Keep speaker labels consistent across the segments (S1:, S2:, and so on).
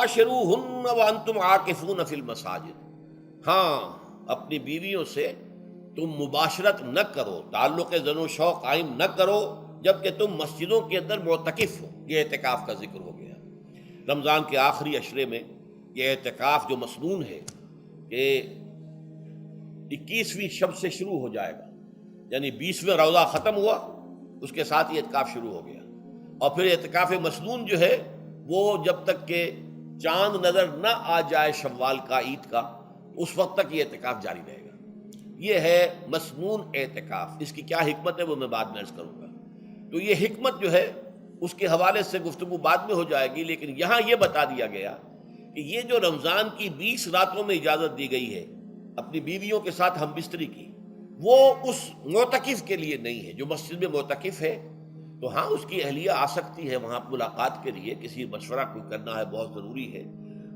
S1: تباشروہن وانتم عاکفون فی المساجد، ہاں اپنی بیویوں سے تم مباشرت نہ کرو، تعلق زن و شوق قائم نہ کرو جبکہ تم مسجدوں کے اندر معتکف ہو۔ یہ اعتکاف کا ذکر ہو گیا۔ رمضان کے آخری عشرے میں یہ اعتکاف جو مسنون ہے کہ 21ویں شب سے شروع ہو جائے گا، یعنی 20واں روزہ ختم ہوا اس کے ساتھ یہ اعتکاف شروع ہو گیا، اور پھر اعتکاف مسنون جو ہے وہ جب تک کہ چاند نظر نہ آ جائے شوال کا، عید کا، اس وقت تک یہ اعتکاف جاری رہے گا۔ یہ ہے مسنون اعتکاف۔ اس کی کیا حکمت ہے وہ میں بعد میں عرض کروں گا۔ تو یہ حکمت جو ہے اس کے حوالے سے گفتگو بعد میں ہو جائے گی، لیکن یہاں یہ بتا دیا گیا کہ یہ جو رمضان کی 20 راتوں میں اجازت دی گئی ہے اپنی بیویوں کے ساتھ ہم بستری کی، وہ اس معتکف کے لیے نہیں ہے۔ جو مسجد میں معتکف ہے تو ہاں اس کی اہلیہ آ سکتی ہے وہاں ملاقات کے لیے، کسی مشورہ کوئی کرنا ہے بہت ضروری ہے،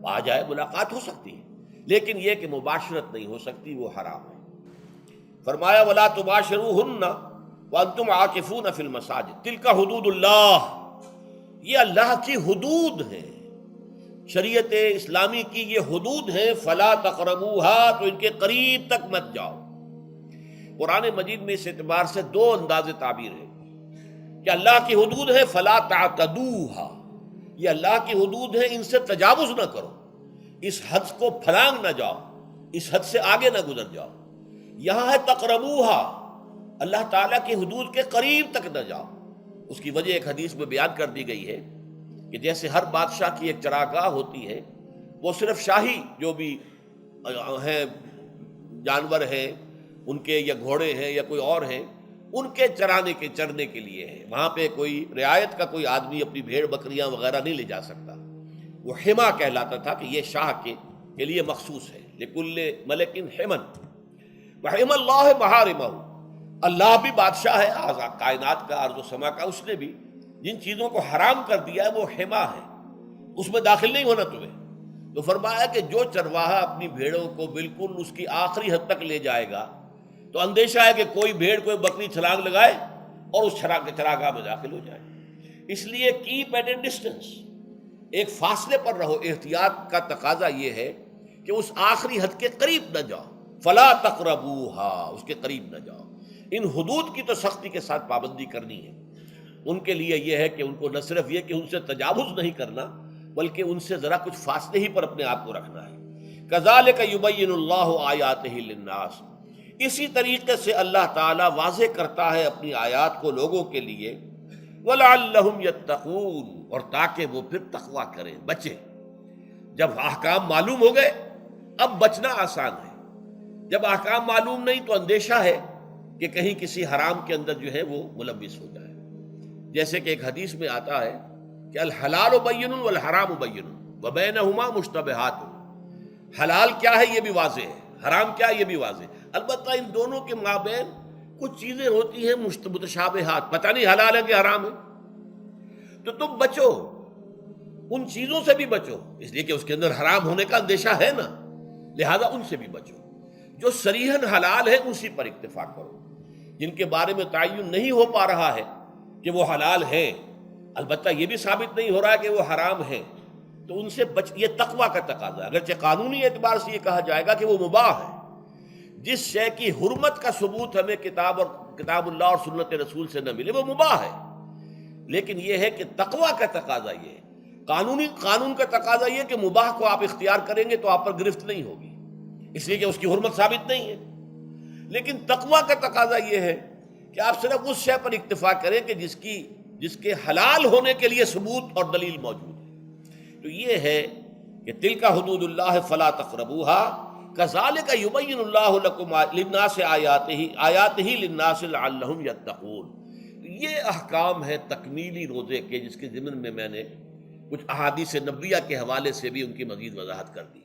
S1: آ جائے، ملاقات ہو سکتی ہے، لیکن یہ کہ مباشرت نہیں ہو سکتی، وہ حرام ہے۔ فرمایا وَلَا تُبَاشِرُوهُنَّ وَأَنْتُمْ عَاكِفُونَ فِي الْمَسَاجِدِ تِلْكَ حُدُودُ اللَّهِ، یہ اللہ کی حدود ہیں، شریعت اسلامی کی یہ حدود ہیں۔ فَلَا تَقْرَبُوهَا، تو ان کے قریب تک مت جاؤ۔ قرآن مجید میں اس اعتبار سے دو انداز تعبیر ہے کہ اللہ کی حدود ہے فَلَا تَعْتَدُوهَا، یہ اللہ کی حدود ہے، ان سے تجاوز نہ کرو، اس حد کو پھلانگ نہ جاؤ، اس حد سے آگے نہ گزر جاؤ۔ یہاں ہے تقربوہا، اللہ تعالیٰ کی حدود کے قریب تک نہ جاؤ۔ اس کی وجہ ایک حدیث میں بیان کر دی گئی ہے کہ جیسے ہر بادشاہ کی ایک چراگاہ ہوتی ہے، وہ صرف شاہی جو بھی ہیں جانور ہیں ان کے، یا گھوڑے ہیں یا کوئی اور ہیں، ان کے چرنے کے لیے ہے، وہاں پہ کوئی رعایت کا کوئی آدمی اپنی بھیڑ بکریاں وغیرہ نہیں لے جا سکتا۔ وہ حما کہلاتا تھا کہ یہ شاہ کے لیے مخصوص ہے، لکل ملک حمن وحم اللہ محارمہ، اللہ بھی بادشاہ ہے آزاد کائنات کا، ارض و سما کا، اس نے بھی جن چیزوں کو حرام کر دیا ہے وہ حما ہے، اس میں داخل نہیں ہونا تمہیں۔ تو فرمایا کہ جو چرواہا اپنی بھیڑوں کو بالکل اس کی آخری حد تک لے جائے گا تو اندیشہ ہے کہ کوئی بھیڑ کوئی بکری چھلانگ لگائے اور اس چراگاہ میں داخل ہو جائے۔ اس لیے کیپ ایٹ اے ڈسٹینس، ایک فاصلے پر رہو۔ احتیاط کا تقاضا یہ ہے کہ اس آخری حد کے قریب نہ جاؤ، فلا تقربوہا، اس کے قریب نہ جاؤ۔ ان حدود کی تو سختی کے ساتھ پابندی کرنی ہے۔ ان کے لیے یہ ہے کہ ان کو نہ صرف یہ کہ ان سے تجاوز نہیں کرنا، بلکہ ان سے ذرا کچھ فاصلے ہی پر اپنے آپ کو رکھنا ہے۔ کذالک یبین اللہ آیاتہ للناس، اسی طریقے سے اللہ تعالیٰ واضح کرتا ہے اپنی آیات کو لوگوں کے لیے، وَلَعَلَّهُمْ يَتَّقُونَ، اور تاکہ وہ پھر تقویٰ کریں، بچیں۔ جب احکام معلوم ہو گئے اب بچنا آسان ہے، جب احکام معلوم نہیں تو اندیشہ ہے کہ کہیں کسی حرام کے اندر جو ہے وہ ملوث ہو جائے۔ جیسے کہ ایک حدیث میں آتا ہے کہ الحلال بین والحرام بین وبینہما مشتبہات، حلال کیا ہے یہ بھی واضح ہے، حرام کیا ہے یہ بھی واضح ہے، البتہ ان دونوں کے مابین کچھ چیزیں ہوتی ہیں متشابہات، پتہ نہیں حلال ہے کہ حرام ہے، تو تم بچو، ان چیزوں سے بھی بچو، اس لیے کہ اس کے اندر حرام ہونے کا اندیشہ ہے نا، لہذا ان سے بھی بچو۔ جو صریحاً حلال ہے اسی پر اکتفا کرو، جن کے بارے میں تعین نہیں ہو پا رہا ہے کہ وہ حلال ہیں، البتہ یہ بھی ثابت نہیں ہو رہا ہے کہ وہ حرام ہیں، تو ان سے یہ تقویٰ کا تقاضا ہے۔ اگرچہ قانونی اعتبار سے یہ کہا جائے گا کہ وہ مباح ہے، جس شے کی حرمت کا ثبوت ہمیں کتاب اللہ اور سنت رسول سے نہ ملے وہ مباح ہے، لیکن یہ ہے کہ تقویٰ کا تقاضا یہ ہے، قانون کا تقاضا یہ کہ مباح کو آپ اختیار کریں گے تو آپ پر گرفت نہیں ہوگی، اس لیے کہ اس کی حرمت ثابت نہیں ہے، لیکن تقویٰ کا تقاضا یہ ہے کہ آپ صرف اس شے پر اکتفا کریں کہ جس کے حلال ہونے کے لیے ثبوت اور دلیل موجود ہے۔ تو یہ ہے کہ تلک حدود اللہ فلا تقربوها کذالک یبین اللہ لکم للناس آیاتہ للناس لعلہم یتقون۔ یہ احکام ہے تکمیلی روزے کے، جس کے ضمن میں میں نے کچھ احادیث نبویہ کے حوالے سے بھی ان کی مزید وضاحت کر دی۔